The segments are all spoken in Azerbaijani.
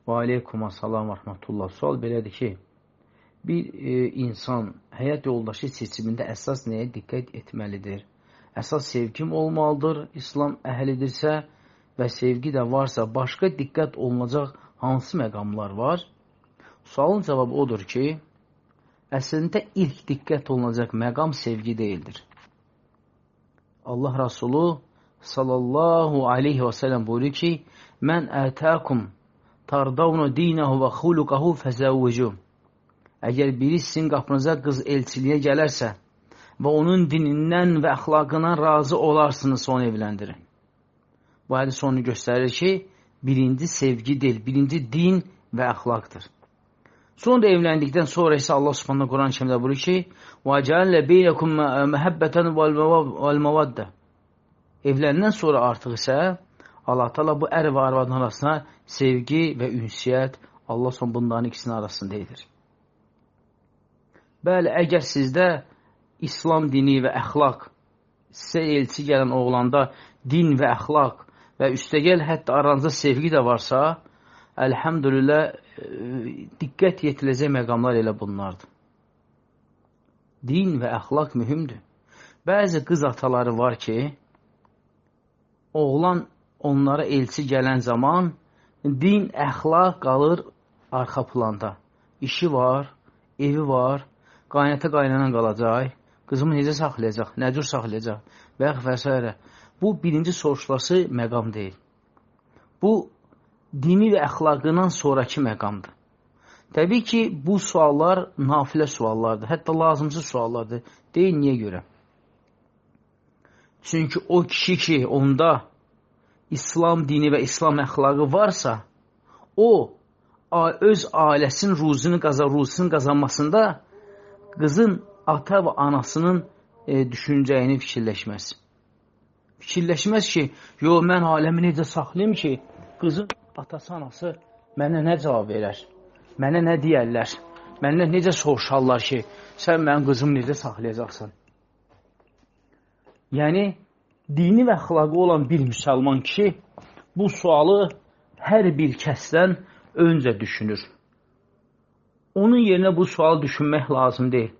Və aleykum assalam və rəhmətullah. Sual belədir ki, bir insan həyat yoldaşı seçimində əsas nəyə diqqət etməlidir? Əsas sevgim olmalıdır, İslam əhlidirsə və sevgi də varsa, başqa diqqət olunacaq hansı məqamlar var? Sualın cavabı odur ki, əslində ilk diqqət olunacaq məqam sevgi deyildir. Allah Rasulü sallallahu aleyhi və sələm buyurur ki, mən ətəkum tardavnu dinəhu və xuluqahu fəzəvvücü. Əgər biri sizin qapınıza qız elçiliyə gələrsə və onun dinindən və əxlaqından razı olarsınız, onu evləndirin. Bu hədis onu göstərir ki, birinci sevgi deyil, birinci din və əxlaqdır. Sonra evləndikdən sonra isə Allah Subhanahu Quran-ı Kərimdə buyurur ki, وَجَعَلَ بَيْنَكُمْ مَحَبَّةً وَالْمَوَدَّةً. Evləndən sonra artıq isə Allah Teala bu ər və arvadın arasına sevgi və ünsiyyət Allah son bunların ikisinin arasında edir. Bəli, əgər sizdə İslam dini və əxlaq, sizə elçi gələn oğlanda din və əxlaq və üstəgəl hətta aranızda sevgi də varsa, əlhəmdülillah, diqqət yetiləcək məqamlar elə bunlardır. Din və əxlaq mühümdür. Bəzi qız ataları var ki, oğlan onlara elçi gələn zaman din, əxlaq qalır arxa planda. İşi var, evi var, qaynata qaynanan qalacaq, qızımı necə saxlayacaq, nə cür saxlayacaq və s. Bu, birinci soruşulası məqam deyil. Bu, dini və əxlaqından sonraki məqamdır. Təbii ki, bu suallar nafilə suallardır, hətta lazımsız suallardır. Deyil, niyə görə? Çünki o kişi ki, onda İslam dini və İslam əxlaqı varsa, o, öz ailəsinin ruzusunu qazanmasında qızın ata və anasının düşüncəyini fikirləşməz. Fikirləşməz ki, mən aləmi necə saxlayayım ki, qızın atası, anası mənə nə cavab verər, mənə nə deyərlər, mənə necə soruşarlar ki, sən mənim qızımı necə saxlayacaqsan? Yəni, dini və əxlaqı olan bir müsəlman kişi bu sualı hər bir kəsdən öncə düşünür. Onun yerinə bu sualı düşünmək lazım deyil.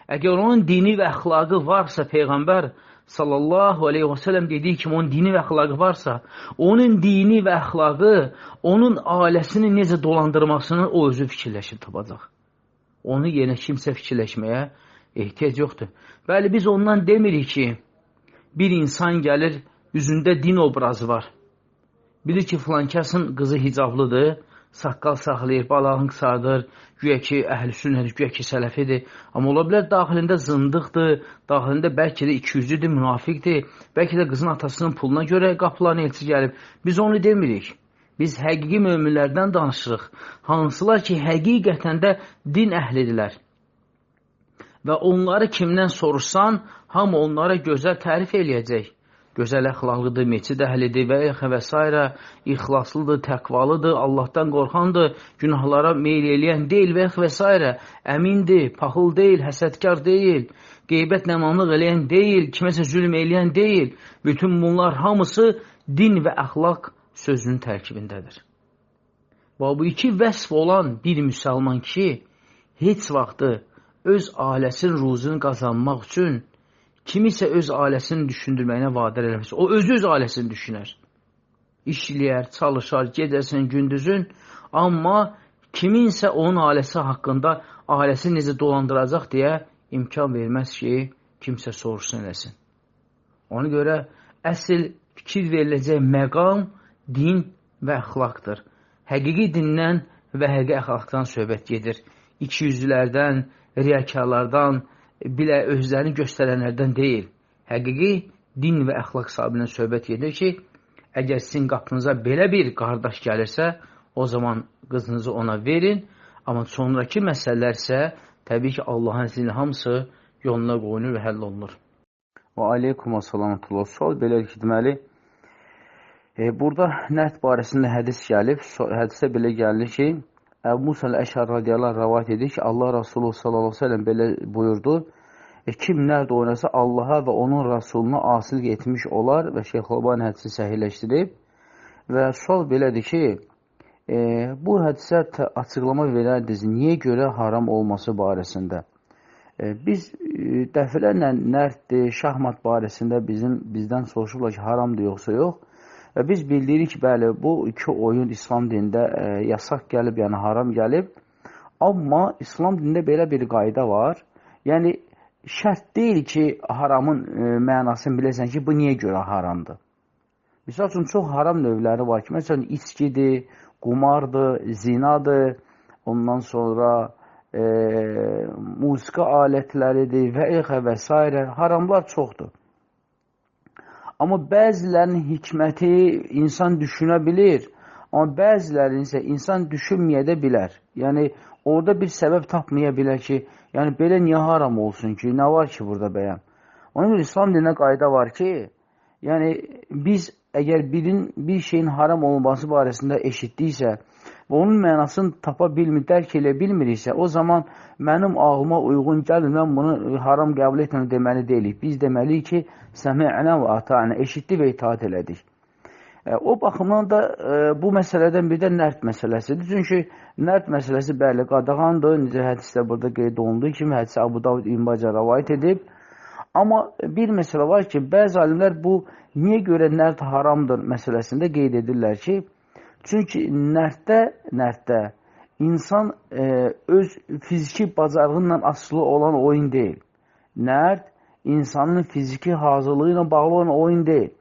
Əgər onun dini və əxlaqı varsa, Peyğəmbər sallallahu aleyhi və sələm dediyi kimi onun dini və əxlaqı varsa, onun dini və əxlaqı onun ailəsini necə dolandırmasını o özü fikirləşib tapacaq. Onu yerinə kimsə fikirləşməyə ehtiyac yoxdur. Bəli, biz ondan demirik ki, bir insan gəlir, üzündə din obrazı var. Bilir ki, filankəsin qızı hicablıdır, saqqal saxlayır, balağını qısardır, güya ki, əhl-i sünnədir, güya ki, sələfidir. Amma ola bilər, daxilində zındıqdır, daxilində bəlkə də 200-lüdür, münafiqdir, bəlkə də qızın atasının puluna görə qapılarına elçi gəlib. Biz onu demirik. Biz həqiqi möminlərdən danışırıq. Hansılar ki, həqiqətən də din əhlidirlər. Və onları kimdən soruşsan, hamı onlara gözəl tərif eləyəcək. Gözəl əxlaqlıdır, meçid əhlidir və s. İxlaslıdır, təqvalıdır, Allahdan qorxandır, günahlara meyl eləyən deyil və s. Əmindir, paxıl deyil, həsədkar deyil, qeybət nəmanlıq eləyən deyil, kiməsə zülm eləyən deyil. Bütün bunlar hamısı din və əxlaq sözünün tərkibindədir. Və bu iki vəsf olan bir müsəlman ki, heç vaxtı öz ailəsinin ruzunu qazanmaq üçün kimisə öz ailəsini düşündürməyinə vadar eləməsin. O özü öz ailəsini düşünər. İşləyər, çalışar, gedəsin, gündüzün. Amma kiminsə onun ailəsi haqqında ailəsini necə dolandıracaq deyə imkan verməz ki, kimsə soruşsun eləsin. Ona görə əsl fikir veriləcək məqam din və əxlaqdır. Həqiqi dindən və həqiqi əxlaqdan söhbət gedir. İkiyüzlülərdən, riyakarlardan, bilə özlərini göstərənlərdən deyil. Həqiqi din və əxlaq sahibindən söhbət gedir ki, əgər sizin qapınıza belə bir qardaş gəlirsə, o zaman qızınızı ona verin. Amma sonraki məsələlər isə təbii ki, Allahın izni hamısı yoluna qoyulur və həll olunur. Və aleykum əssalamətullah. Sual belədir ki, deməli, burada nət barəsində hədis gəlib, hədisə belə gəlir ki, Əbu Musa Əl-Əşər radiyallahu rəvayət edir ki, Allah Rasulü sallallahu aleyhi ve sellem belə buyurdu, kim nərdə oynasa Allaha və onun Rasuluna asılıq etmiş olar və Şeyx Albani hədisi səhihləşdirib və sual belədir ki, Bu hədisə açıqlama verərdiniz, niyə görə haram olması barəsində? Biz dəfələrlə nərddir, şahmat barəsində bizdən soruşurlar ki, haramdır yoxsa yox. Və biz bildirik ki, bəli, bu iki oyun İslam dinində yasaq gəlib, yəni haram gəlib. Amma İslam dinində belə bir qayda var. Yəni, şərt deyil ki, haramın mənasını biləsən ki, bu niyə görə haramdır? Misal üçün, çox haram növləri var ki, məsələn, içkidir, qumardır, zinadır, ondan sonra musiqi alətləridir və s. haramlar çoxdur. Amma bəzilərinin hikməti insan düşünə bilir, amma bəzilərinin isə insan düşünməyə də bilər. Yəni, orada bir səbəb tapmaya bilər ki, yəni belə niyə haram olsun ki, nə var ki burada bəyəm? Onun üçün İslam dinində qayda var ki, yəni biz əgər bir şeyin haram olunması barəsində eşitdiksə və onun mənasını tapa bilmir, dərk elə bilmiriksə, o zaman mənim ağlıma uyğun gəlir, mən bunu haram qəbul etməm deməli deyilik. Biz deməliyik ki, səmi'nə və ata'nə, eşitdi və itaat elədik. O baxımdan da bu məsələdən bir də nərd məsələsidir. Çünki nərd məsələsi bəli qadağandır. Necə hədisdə burada qeyd olunduğu kimi, hədisi Abu Davud İbn Maca rəvayət edib. Amma bir məsələ var ki, bəzi alimlər bu niyə görə nərd haramdır məsələsində qeyd edirlər ki, çünki nərddə insan öz fiziki bacarıqla asılı olan oyun deyil. Nərd insanın fiziki hazırlığı ilə bağlı olan oyun deyil.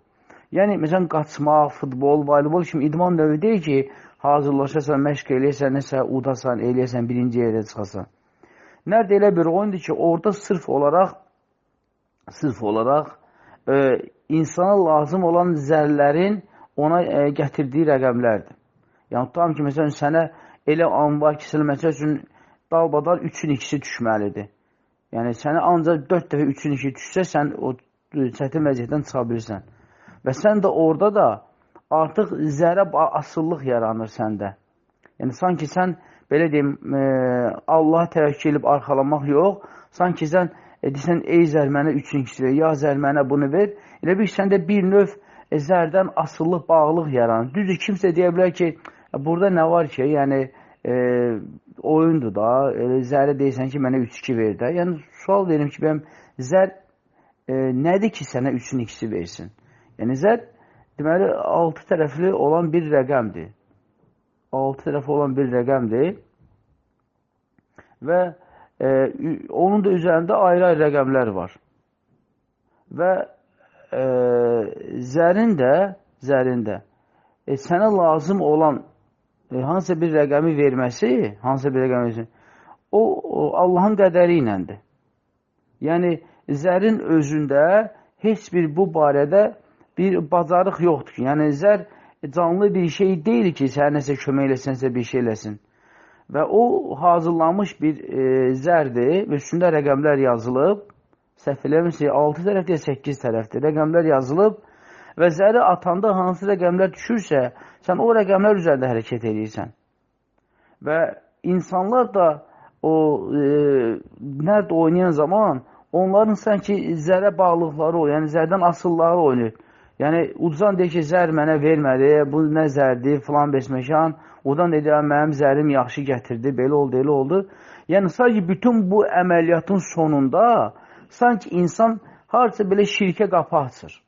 Yəni, məsələn, qaçmaq, futbol, voleybol kimi idman növü deyil ki, hazırlaşasan, məşq eləyəsən, nəsə udasan, eləyəsən, birinci yerə çıxasan. Nərd elə bir oyundur ki, orada sırf olaraq insana lazım olan zərlərin ona gətirdiyi rəqəmlərdir. Yəni, tutam ki, məsələn, sənə elə an var ki, məsəl üçün dalbadal 3-ün ikisi düşməlidir. Yəni, sənə ancaq 4 dəfə 3-ün ikisi düşsə, sən o çətin vəziyyətdən çıxa bilirsən. Və sən də orada da artıq zərə asıllıq yaranır səndə. Yəni, sanki sən, belə deyim, Allaha təvəkkül edib arxalamaq yox, sanki sən desən, ey zər mənə 3-ün ikisi ver, ya zər mənə bunu ver. Elə bir səndə bir növ zərdən asıllıq, bağlıq yaranır. Düzdür, kimsə deyə bilər ki, burada nə var ki, yəni oyundur da, zərə deyirsən ki, mənə 3-2 ver də. Yəni, sual verim ki, zər nədir ki, sənə 3-ün ikisi versin? Yəni, zər, deməli, 6 tərəfli olan bir rəqəmdir. 6 tərəfli olan bir rəqəmdir və onun da üzərində ayrı-ayrı rəqəmlər var. Və zərin də sənə lazım olan hansısa bir rəqəmi verməsi, o Allahın qədəri iləndir. Yəni, zərin özündə heç bir bu barədə bir bacarıq yoxdur ki, yəni zər canlı bir şey deyil ki, sənə nəsə kömək eləsənsə bir şey eləsin. Və o hazırlanmış bir zərdir və üstündə rəqəmlər yazılıb, səhv eləmişsə 6 tərəfdir, 8 tərəfdir, rəqəmlər yazılıb və zəri atanda hansı rəqəmlər düşürsə, sən o rəqəmlər üzərində hərəkət edirsən. Və insanlar da o nərd oynayan zaman onların sanki zərə bağlıqları o, yəni zərdən asılları oynayır. Yəni, ucuzdan deyir ki, zər mənə vermədi, bu nə zərdir, filan besməkan, odan deyir, mənim zərim yaxşı gətirdi, belə oldu, elə oldu. Yəni, sadəcə bütün bu əməliyyatın sonunda sanki insan harca belə şirkə qapı açır.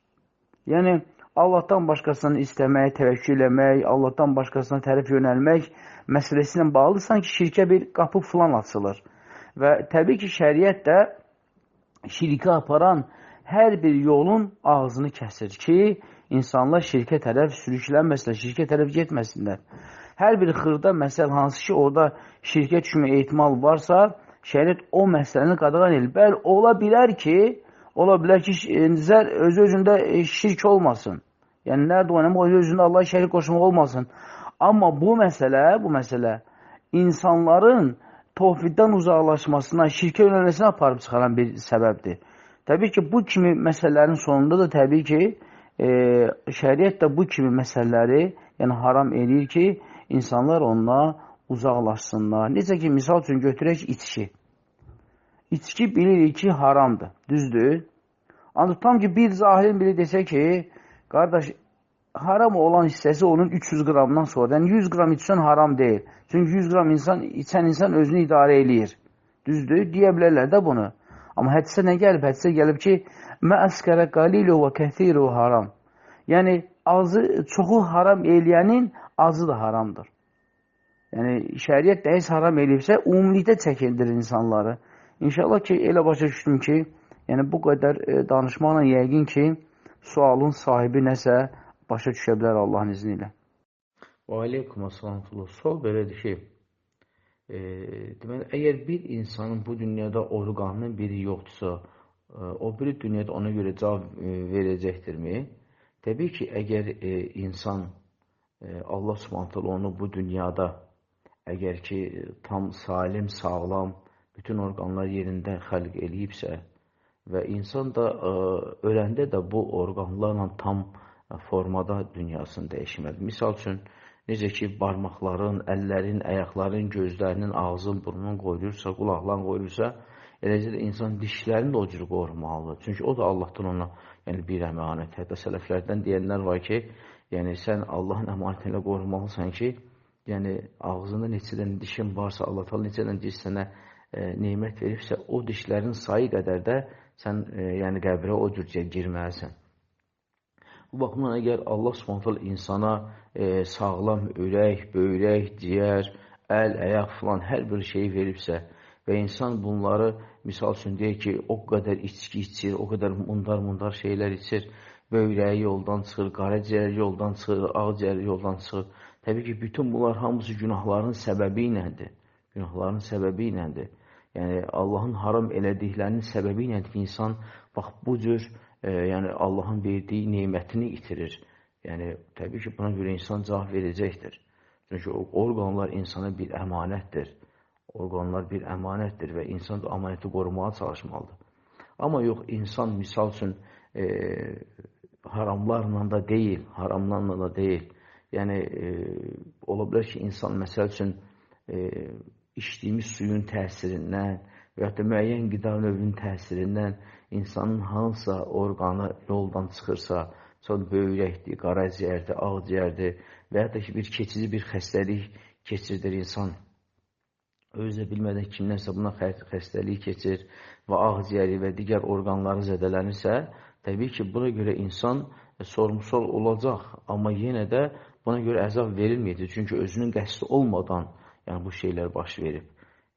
Yəni, Allahdan başqasından istəmək, təvəkkül eləmək, Allahdan başqasına tərəf yönəlmək məsələsi ilə bağlı sanki şirkə bir qapı filan açılır. Və təbii ki, şəriət də şirkə aparan hər bir yolun ağzını kəsir ki, insanlar şirkə tərəf sürüklənməsinlər, şirkə tərəf getməsinlər. Hər bir xırda məsəl hansı ki, orada şirkə düşmə ehtimal varsa, şəriət o məsələni qadağan edir. Bəli, ola bilər ki, zər özü-özündə şirk olmasın. Yəni, nərdə oynamaq, özü-özündə Allah şərik qoşmaq olmasın. Amma bu məsələ insanların tövhiddən uzaqlaşmasına, şirkə yönəlməsinə aparıb çıxaran bir səbəbdir. Təbii ki, bu kimi məsələlərin sonunda da təbii ki, şəriət də bu kimi məsələləri yəni haram edir ki, insanlar onunla uzaqlaşsınlar. Necə ki, misal üçün götürək içki. İçki bilirik ki, haramdır, düzdür. Ancaq tam ki, bir zahilin biri desə ki, qardaş, haram olan hissəsi onun 300 qramdan sonra. Yəni 100 qram içsən haram deyil. Çünki 100 qram içən insan özünü idarə eləyir. Düzdür? Deyə bilərlər də bunu. Amma hədisə nə gəlib? Hədisə gəlib ki, mə əskərə qalilu və kəthiru haram. Yəni, çoxu haram eləyənin azı da haramdır. Yəni, şəriət də heç haram eləyibsə, ümumilikdə çəkindir insanları. İnşallah ki, elə başa düşdüm ki, yəni bu qədər danışmaqla yəqin ki, sualın sahibi nəsə başa düşə bilər Allahın izni ilə. Və aleykum əssalam. Sual belədir ki, deməli, əgər bir insanın bu dünyada orqanının biri yoxdursa, o biri dünyada ona görə cavab verəcəkdirmi? Təbii ki, əgər insan Allah Subhanahu onu bu dünyada əgər ki, tam salim, sağlam, bütün orqanlar yerində xəlq eləyibsə və insan da öləndə də bu orqanlarla tam formada dünyasını dəyişməlidir. Misal üçün, necə ki, barmaqların, əllərin, ayaqların, gözlərinin, ağzın, burnunun qoyulursa, qulaqların qoyulursa, eləcə də insan dişlərini də o cür qorumalıdır. Çünki o da Allahdan ona bir əmanət. Hətta sələflərdən deyənlər var ki, yəni sən Allahın əmanətinə qorumalısan ki, yəni ağzında neçədən dişin varsa, Allah təala neçədən diş sənə nemət veribsə, o dişlərin sayı qədər də sən yəni qəbrə o cür girməlisən. Bu baxımdan əgər Allah Subhanahu insana sağlam ürək, böyrək, ciyər, əl, ayaq filan hər bir şeyi veribsə və insan bunları misal üçün deyir ki, o qədər içki içir, o qədər mundar şeylər içir, böyrəyi yoldan çıxır, qaraciyər yoldan çıxır, ağciyər yoldan çıxır. Təbii ki, bütün bunlar hamısı günahların səbəbi iləndir. Günahların səbəbi iləndir. Yəni, Allahın haram elədiklərinin səbəbi iləndir ki, insan bax, bu cür yəni Allahın verdiyi neymətini itirir. Yəni, təbii ki, buna görə insan cavab verəcəkdir. Çünki orqanlar insana bir əmanətdir. Orqanlar bir əmanətdir və insan da əmanəti qorumağa çalışmalıdır. Amma yox, insan misal üçün haramlarla da deyil, haramlarla da deyil. Yəni, ola bilər ki, insan məsəl üçün içdiyimiz suyun təsirindən və ya da müəyyən qida növünün təsirindən insanın hansısa orqanı yoldan çıxırsa, sonra böyrəkdir, qaraciyərdir, ağciyərdir və ya da ki, bir keçici bir xəstəlik keçirdir insan. Özlə bilmədən kimdənsə buna xəstəlik keçir və ağciyəri və digər orqanları zədələnirsə, təbii ki, buna görə insan sorumsuz olacaq, amma yenə də buna görə əzab verilməyəcək. Çünki özünün qəsdi olmadan yəni, bu şeylər baş verib.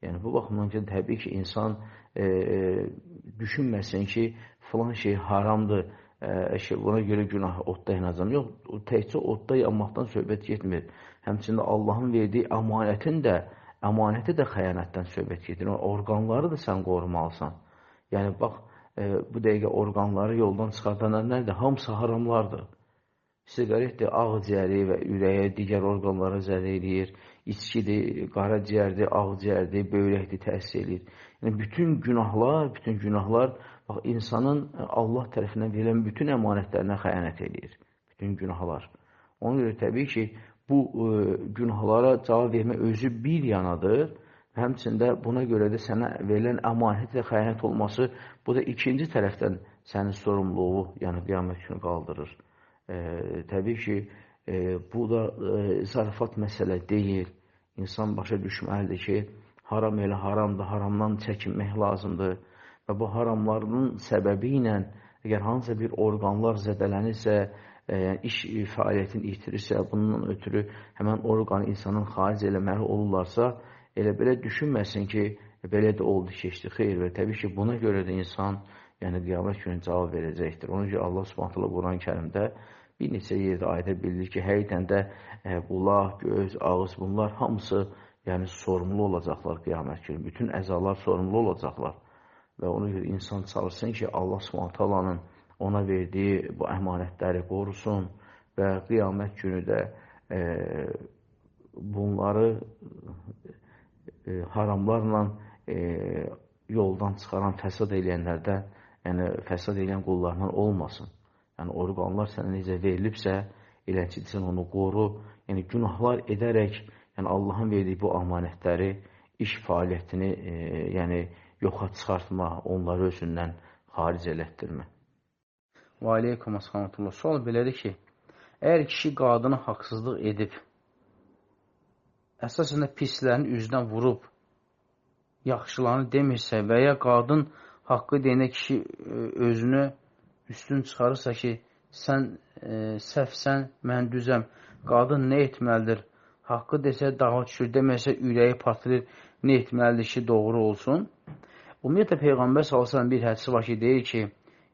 Yəni, bu baxımdan ki, təbii ki, insan düşünməsin ki, filan şey haramdır, buna görə günah odda yanacam. Yox, təkcə odda yanmaqdan söhbət getmir. Həmçində Allahın verdiyi əmanəti də xəyanətdən söhbət gedir. Orqanları da sən qorumalısan. Yəni, bax, bu dəqiqə orqanları yoldan çıxardanlar nədir? Hamısı haramlardır. Siqaretdir, ağciyəri və ürəyə, digər orqanlara zərər eləyir. İçkidir, qaraciyərdir, ağciyərdir, böyrəkdir, təsir eləyir. Yəni, bütün günahlar bax, insanın Allah tərəfindən verilən bütün əmanətlərinə xəyanət eləyir. Bütün günahlar. Ona görə təbii ki, bu günahlara cavab vermə özü bir yanadır. Həmçində buna görə də sənə verilən əmanətlə xəyanət olması, bu da ikinci tərəfdən sənin sorumluluğu, yəni qiyamət günü qaldırır. Təbii ki, bu da zarafat məsələ deyil. İnsan başa düşməlidir ki, haram elə haramdır, haramdan çəkinmək lazımdır. Və bu haramların səbəbi ilə əgər hansısa bir orqanlar zədələnirsə, yəni iş fəaliyyətini itirirsə, bundan ötürü həmən orqanı insanın xaric eləməli olurlarsa, elə belə düşünməsin ki, belə də oldu, keçdi, xeyr və təbii ki, buna görə də insan yəni qiyamət günü cavab verəcəkdir. Ona görə Allah Subhanahu Quran-ı Kərimdə bir neçə yerdə ayədə bildirir ki, həqiqətən də qulaq, göz, ağız bunlar hamısı yəni sorumlu olacaqlar qiyamət günü. Bütün əzalar sorumlu olacaqlar. Və ona görə insan çalışsın ki, Allah Subhanahu ona verdiyi bu əmanətləri qorusun və qiyamət günü də bunları haramlarla yoldan çıxaran, fəsad eləyənlərdə, yəni fəsad eləyən qullarından olmasın. Yəni orqanlar sənə necə verilibsə, elə ki, sən onu qoru. Yəni günahlar edərək, yəni Allahın verdiyi bu əmanətləri, iş fəaliyyətini yəni yoxa çıxartma, onları özündən xaric elətdirmə. Və aleykum əssalam. Sual belədir ki, Əgər kişi qadını haqsızlıq edib, əsasən də pislərin üzdən vurub, yaxşılarını demirsə və ya qadın haqqı deyənə kişi özünü üstün çıxarırsa ki, sən səhvsən, mən düzəm, qadın nə etməlidir? Haqqı desə dağa düşür, deməsə ürəyi partlayır, nə etməlidir ki, doğru olsun? Ümumiyyətlə, Peyğəmbər s.ə.v bir hədisi var ki, deyir ki,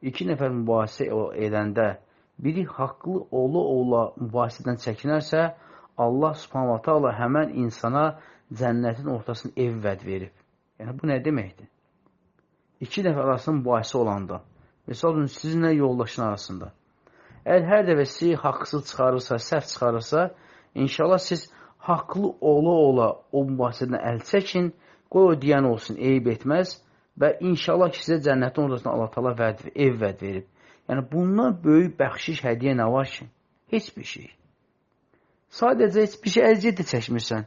iki nəfər mübahisə edəndə biri haqlı ola mübahisədən çəkinərsə, Allah subhanahu ta'ala həmən insana cənnətin ortasını ev vəd verib. Yəni, bu nə deməkdir? İki nəfər arasında mübahisə olanda, məsələn, sizinlə yoldaşın arasında, əgər hər dəfə sizi haqsız çıxarırsa, səhv çıxarırsa, inşallah siz haqlı ola o mübahisədən əl çəkin, qoy o deyən olsun, eyib etməz və inşallah ki, sizə cənnətin ortasında Allah ta'ala ev vəd verib. Yəni, bundan böyük bəxşiş hədiyyə nə var ki? Heç bir şey. Sadəcə heç bir şey əziyyət çəkmirsən.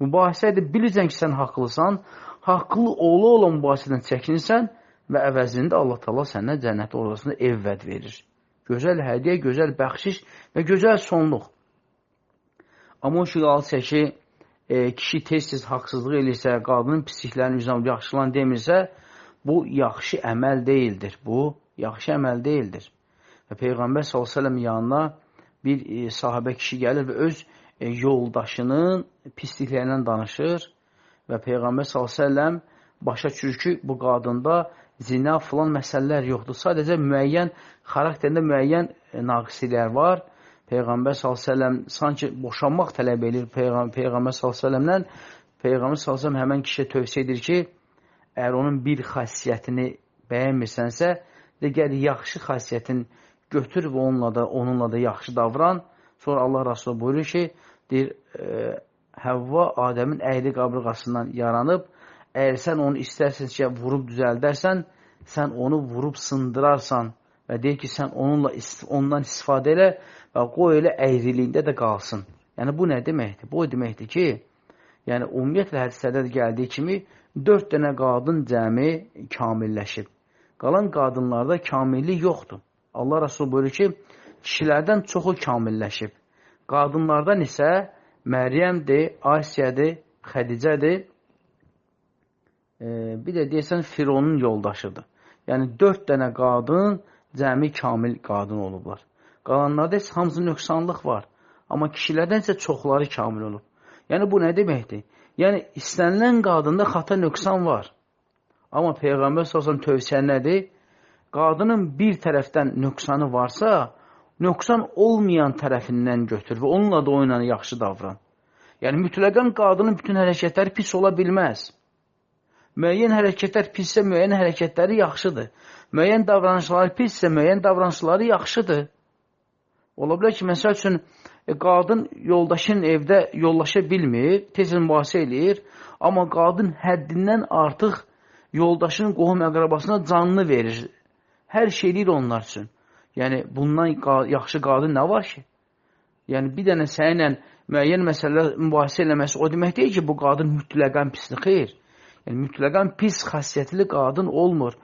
Mübahisədə bilirsən ki, sən haqlısan, haqlı ola mübahisədən çəkinirsən və əvəzində Allah ta'ala səndən cənnətin ortasında ev vəd verir. Gözəl hədiyyə, gözəl bəxşiş və gözəl sonluq. Amma o şey alsa ki, kişi tez-tez haqsızlıq eləyirsə, qadının pisliklərini üzrə yaxşılan demirsə, bu yaxşı əməl deyildir. Bu yaxşı əməl deyildir. Və Peyğəmbər s.ə.v yanına bir sahabə kişi gəlir və öz yoldaşının pisliklərindən danışır və Peyğəmbər s.ə.v başa düşür ki, bu qadında zina filan məsələlər yoxdur. Sadəcə müəyyən, xarakterində müəyyən naqisilər var. Peyğəmbər s.ə.v sanki boşanmaq tələb edir Peyğəmbər s.ə.v-lə. Peyğəmbər s.ə.v həmən kişiyə tövsiyə edir ki, əgər onun bir xasiyyətini bəyənmirsənsə, gəl yaxşı xasiyyətini götür və onunla da yaxşı davran. Sonra Allah Rasulü buyurur ki, deyir, Həvva Adəmin əyri qabrıqasından yaranıb, əgər sən onu istərsən ki, vurub düzəldərsən, sən onu vurub sındırarsan və deyir ki, sən ondan istifadə elə və qoy elə əyriliyində də qalsın. Yəni, bu nə deməkdir? Bu deməkdir ki, yəni, ümumiyyətlə hədislərdə gəldiyi kimi 4 dənə qadın cəmi kamilləşib. Qalan qadınlarda kamillik yoxdur. Allah Rasulü buyurur ki, kişilərdən çoxu kamilləşib. Qadınlardan isə Məryəmdir, Asiyədir, Xədicədir, bir də deyəsən Fironun yoldaşıdır. Yəni 4 dənə qadın cəmi kamil qadın olublar. Qalanlarda isə hamısı nöqsanlıq var. Amma kişilərdən isə çoxları kamil olub. Yəni bu nə deməkdir? Yəni istənilən qadında xata nöqsan var. Amma Peyğəmbər s.ə.v tövsiyə nədir? Qadının bir tərəfdən nöqsanı varsa, nöqsan olmayan tərəfindən götür və onunla da oynan yaxşı davran. Yəni, mütləqən qadının bütün hərəkətləri pis ola bilməz. Müəyyən hərəkətlər pissə, müəyyən hərəkətləri yaxşıdır. Müəyyən davranışları pissə, müəyyən davranışları yaxşıdır. Ola bilər ki, məsəl üçün, qadın yoldaşın evdə yollaşa bilmir, tez mübahisə eləyir, amma qadın həddindən artıq yoldaşının qohum əqrabasına canını verir. Hər şey eləyir onlar üçün. Yəni, bundan yaxşı qadın nə var ki? Yəni, bir dənə sənlə müəyyən məsələlər mübahisə eləməsi o demək deyil ki, bu qadın mütləqən pisdir. Xeyr. Yəni, mütləqən pis xasiyyətli qadın olmur.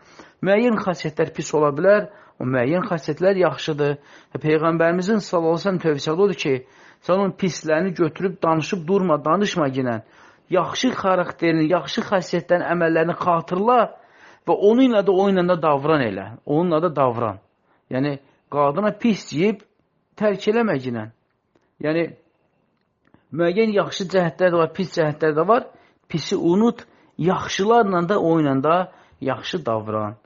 Müəyyən xasiyyətlər pis ola bilər, o müəyyən xasiyyətlər yaxşıdır. Peyğəmbərimizin s.ə.v tövsiyəsi odur ki, sən onun pislərini götürüb danışıb durma, danışma ginən. Yaxşı xarakterini, yaxşı xasiyyətlərin əməllərini xatırla və onunla da oyunla da davran elə. Onunla da davran. Yəni, qadına pis deyib, tərk eləmə ginən. Yəni, müəyyən yaxşı cəhətlər də var, pis cəhətlər də var. Pisi unut, yaxşılarla da oyunla da yaxşı davran.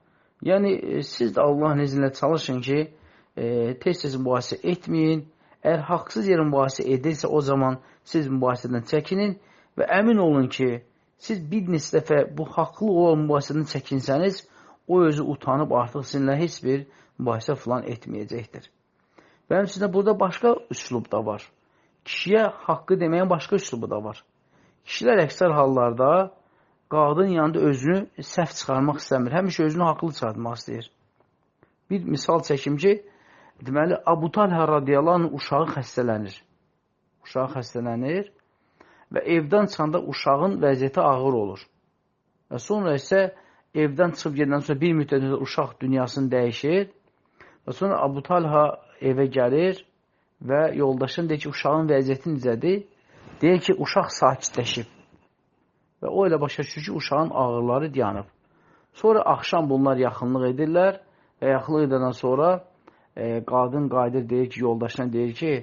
Yəni, siz də Allahın izinlə çalışın ki, tez-tez mübahisə etməyin. Əgər haqsız yer mübahisə edirsə, o zaman siz mübahisədən çəkinin və əmin olun ki, siz bir neçə dəfə bu haqlı olan mübahisədən çəkinsəniz, o özü utanıb artıq sizinlə heç bir mübahisə falan etməyəcəkdir. Və həmçində burada başqa üslub da var. Kişiyə haqqı deməyin başqa üslubu da var. Kişilər əksər hallarda qadın yanında özünü səhv çıxarmaq istəmir. Həmişə özünü haqlı çıxartmaq istəyir. Bir misal çəkim ki, deməli, Abu Talha radiyallahu anh uşağı xəstələnir. Uşağı xəstələnir və evdən çıxanda uşağın vəziyyəti ağır olur. Və sonra isə evdən çıxıb gedəndən sonra bir müddət uşaq dünyasını dəyişir və sonra Abu Talha evə gəlir və yoldaşın deyir ki, uşağın vəziyyəti necədir? Deyir ki, uşaq sakitləşib. Və o elə başa düşür ki, uşağın ağrıları dayanıb. Sonra axşam bunlar yaxınlıq edirlər və yaxınlıq edəndən sonra qadın qayıdır, deyir ki, yoldaşına deyir ki,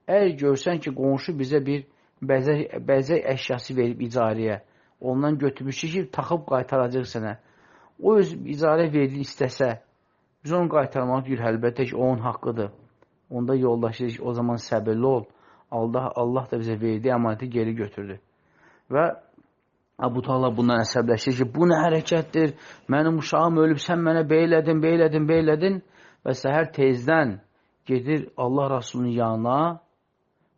əgər görsən ki, qonşu bizə bir bəzək əşyası verib icarəyə, ondan götürmüşük ki, taxıb qaytaracaq sənə. O öz icarə verdiyi istəsə, biz onu qaytarmaq deyir, əlbəttə ki, onun haqqıdır. Onda yoldaşı deyir ki, o zaman səbirli ol. Allah da bizə verdiyi əmanəti geri götürdü. Və Əbu Talha bundan əsəbləşir ki, bu nə hərəkətdir, mənim uşağım ölüb, sən mənə beylədin. Və səhər tezdən gedir Allah Rasulunun yanına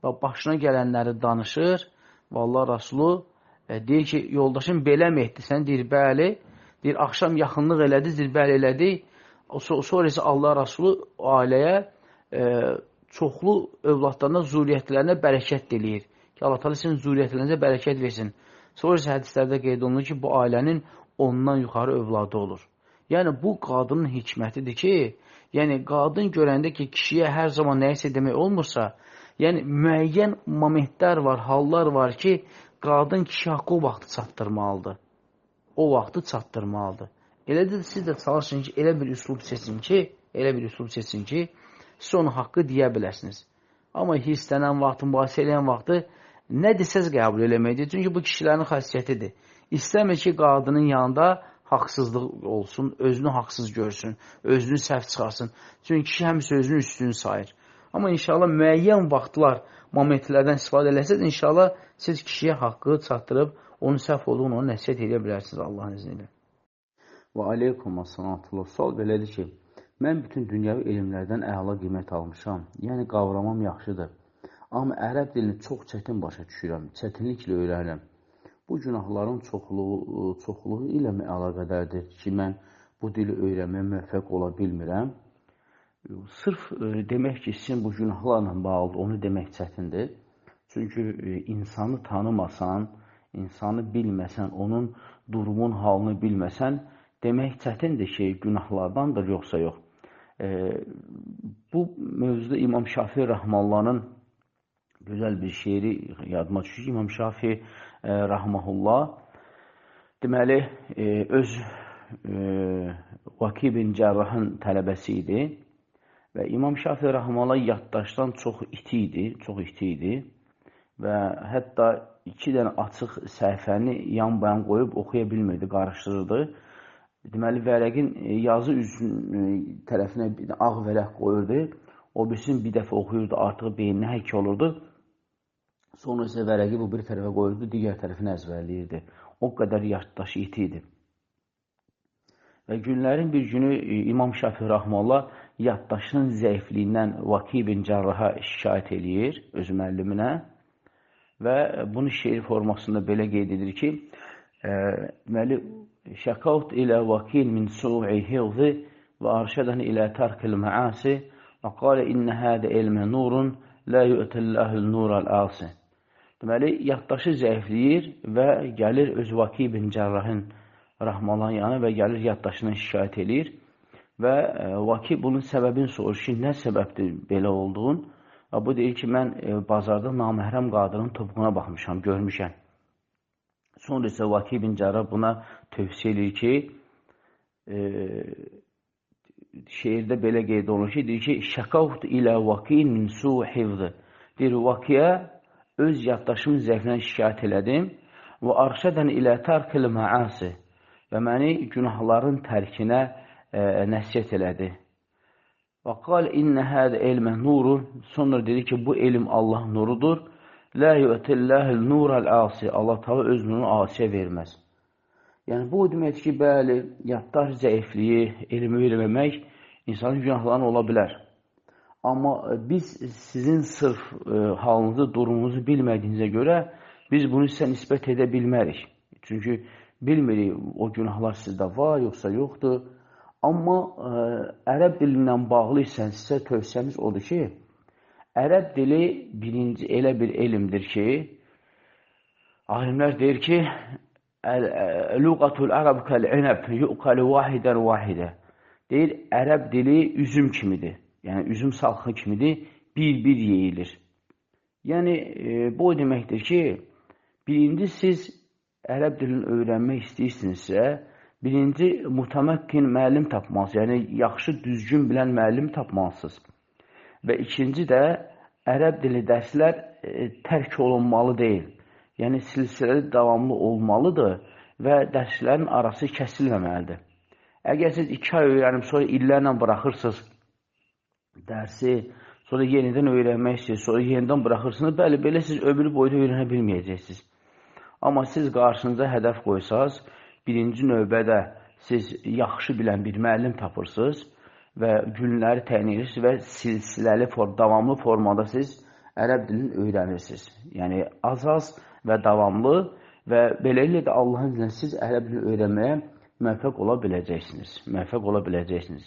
və başına gələnləri danışır və Allah Rasulu deyir ki, yoldaşım belə mi etdi? Sən deyir, bəli. Deyir, axşam yaxınlıq elədi, deyir, bəli elədi. Sonra isə Allah Rasulu ailəyə çoxlu övladlarına, zuriyyətlərinə bərəkət diləyir. Ki, Allah Teala sizin zuriyyətlərinizə bərəkət versin. Sonra isə hədislərdə qeyd olunur ki, bu ailənin ondan yuxarı övladı olur. Yəni, bu qadının hikmətidir ki, yəni, qadın görəndə ki, kişiyə hər zaman nəyisə demək olmursa, yəni, müəyyən momentlər var, hallar var ki, qadın kişi haqqı o vaxtı çatdırmalıdır. O vaxtı çatdırmalıdır. Elədir, siz də çalışın ki, elə bir üslub seçin ki, siz onu haqqı deyə biləsiniz. Amma hirslənən vaxtı, mübahisə eləyən vaxtı nə desəz qəbul eləməkdir. Çünki bu kişilərin xasiyyətidir. İstəmir ki, qadının yanında haqsızlıq olsun, özünü haqsız görsün, özünü səhv çıxarsın. Çünki kişi həmişə özünü üstün sayır. Amma inşallah müəyyən vaxtlar, momentlərdən istifadə eləsəz, inşallah siz kişiyə haqqı çatdırıb, onun səhv olduğunu ona nəsiyyət edə bilərsiniz Allahın izni ilə. Və aleykum assalatullah. Sual belədir ki, mən bütün dünyəvi elmlərdən əla qiymət almışam. Yəni, qavramam yaxşıdır. Amma ərəb dilini çox çətin başa düşürəm, çətinliklə öyrənirəm. Bu günahların çoxluğu ilə mi əlaqədardır ki, mən bu dili öyrənməyə müvəffəq ola bilmirəm? Sırf demək ki, sizin bu günahlarla bağlıdır, onu demək çətindir. Çünki insanı tanımasan, insanı bilməsən, onun durumun halını bilməsən, demək çətindir ki, günahlardandır, yoxsa yox. Bu mövzuda İmam Şafii Rəhməllahın gözəl bir şeiri yadıma düşür. İmam Şafii Rəhməhullah deməli, öz Vaki bin Cərrahın tələbəsi idi və İmam Şafii Rəhməllah yaddaşdan çox iti idi və hətta 2 dənə açıq səhifəni yan-bayan qoyub oxuya bilmirdi, qarışdırırdı. Deməli, vərəqin yazı üzün tərəfinə ağ vərəq qoyurdu, o birisini bir dəfə oxuyurdu, artıq beyninə həkk olurdu. Sonra isə vərəqi bu bir tərəfə qoyurdu, digər tərəfini əzbərləyirdi. O qədər yaddaşı iti idi. Və günlərin bir günü İmam Şafii Rəhməllah yaddaşının zəifliyindən Vaki bin Cərraha şikayət eləyir öz müəlliminə və bunu şeir formasında belə qeyd edir ki, deməli, şəkavt ilə vakil min su'i hivzi və arşədən ilə tərkil məasi və qalə innə hədə elmə nurun lə yu'təlləhül nural asi. Deməli, yaddaşı zəifləyir və gəlir öz Vaki bin Cərrahın Rəhməllahın yanı və gəlir yaddaşından şikayət eləyir və Vaki bunun səbəbini soruşur ki, nə səbəbdir belə olduğun? Və bu deyir ki, mən bazarda naməhrəm qadının topuğuna baxmışam, görmüşəm. Sonra isə Vaki bin Cərrah buna tövsiyə edir ki, şeirdə belə qeyd olunur ki, deyir ki, şəkavt ilə Vakin min su hifzi. Deyir, Vakiyə öz yaddaşımın zəiflindən şikayət elədim və arşədən ilə tərkil məasi və məni günahların tərkinə nəsiyyət elədi. Və qal innə hədə elmə nurun, sonra dedi ki, bu elm Allah nurudur. Lə yu'tilləhil nural asi, Allah Teala öz nurunu asiyə verməz. Yəni, bu deməkdir ki, bəli, yaddaş zəifliyi, elmi verməmək insanın günahlarına ola bilər. Amma biz sizin sırf halınızı, durumunuzu bilmədiyinizə görə biz bunu sizə nisbət edə bilmərik. Çünki bilmirik o günahlar sizdə var, yoxsa yoxdur. Amma ərəb dilindən bağlı isə sizə tövsiyəmiz odur ki, ərəb dili birinci elə bir elmdir ki, alimlər deyir ki, Lüqatul ərəb kəl-inəb yuqəli vahidən vahidə. Deyir, ərəb dili üzüm kimidir. Yəni, üzüm salxı kimidir. bir yeyilir. Yəni, bu o deməkdir ki, birinci siz ərəb dilini öyrənmək istəyirsinizsə, birinci mütəməkkin müəllim tapmalısınız, yəni yaxşı, düzgün bilən müəllim tapmalısınız. Və ikinci də ərəb dili dərslər tərk olunmalı deyil. Yəni, silsiləli davamlı olmalıdır və dərslərin arası kəsilməməlidir. Əgər siz 2 ay öyrənib, sonra illərlə buraxırsınız dərsi, sonra yenidən öyrənmək istəyirsiniz, sonra yenidən buraxırsınız, bəli, belə siz ömrü boyda öyrənə bilməyəcəksiniz. Amma siz qarşınıza hədəf qoysaz, birinci növbədə siz yaxşı bilən bir müəllim tapırsınız və günləri təyin edirsiniz və silsiləli, davamlı formada siz ərəb dilini öyrənirsiniz. Yəni, az-az və davamlı və beləliklə də Allahın iznilə siz ərəb dilini öyrənməyə müvəffəq ola biləcəksiniz. Müvəffəq ola biləcəksiniz.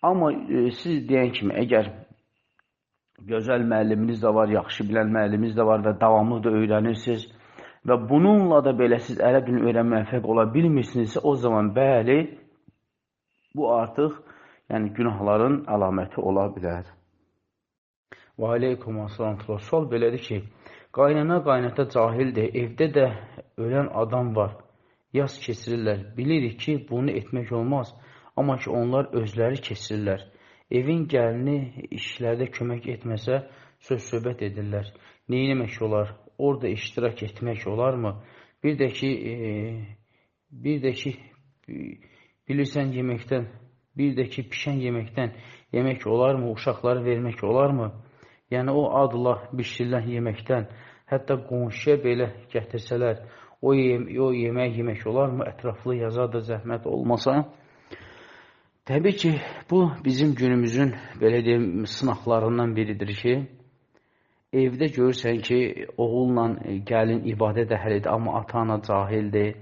Amma siz deyən kimi, əgər gözəl müəlliminiz də var, yaxşı bilən müəlliminiz də var və davamlı da öyrənirsiniz və bununla da belə siz ərəb dilini öyrənməyə müvəffəq ola bilmirsinizsə, o zaman bəli, bu artıq yəni günahların əlaməti ola bilər. Və aleykum assalam. Sual belədir ki, qaynana cahildir, evdə də ölən adam var, yas keçirirlər. Bilirik ki, bunu etmək olmaz, amma ki, onlar özləri keçirirlər. Evin gəlini işlərdə kömək etməsə, söz-söhbət edirlər. Neyləmək olar? Orada iştirak etmək olarmı? Bir də ki, bilirsən yeməkdən, bir də ki, pişən yeməkdən yemək olarmı? Uşaqları vermək olarmı? Yəni, o adla bişirilən yeməkdən, hətta qonşuya belə gətirsələr, o yemək olarmı? Ətraflı yazada zəhmət olmasa, təbii ki, bu bizim günümüzün, belə deyim, sınaqlarından biridir ki, evdə görürsən ki, oğulla gəlin ibadət əhlidir, amma ata-ana cahildir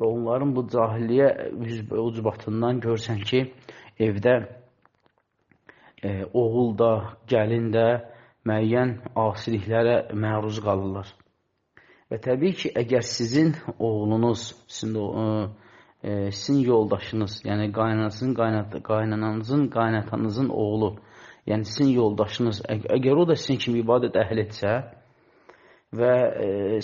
və onların bu cahilliyə ucbatından görürsən ki, evdə oğul da, gəlin də müəyyən asiliklərə məruz qalırlar. Və təbii ki, əgər sizin oğlunuz, sizin yoldaşınız, yəni qaynananızın, qaynatanızın oğlu, yəni sizin yoldaşınız, əgər o da sizin kimi ibadət əhlidirsə və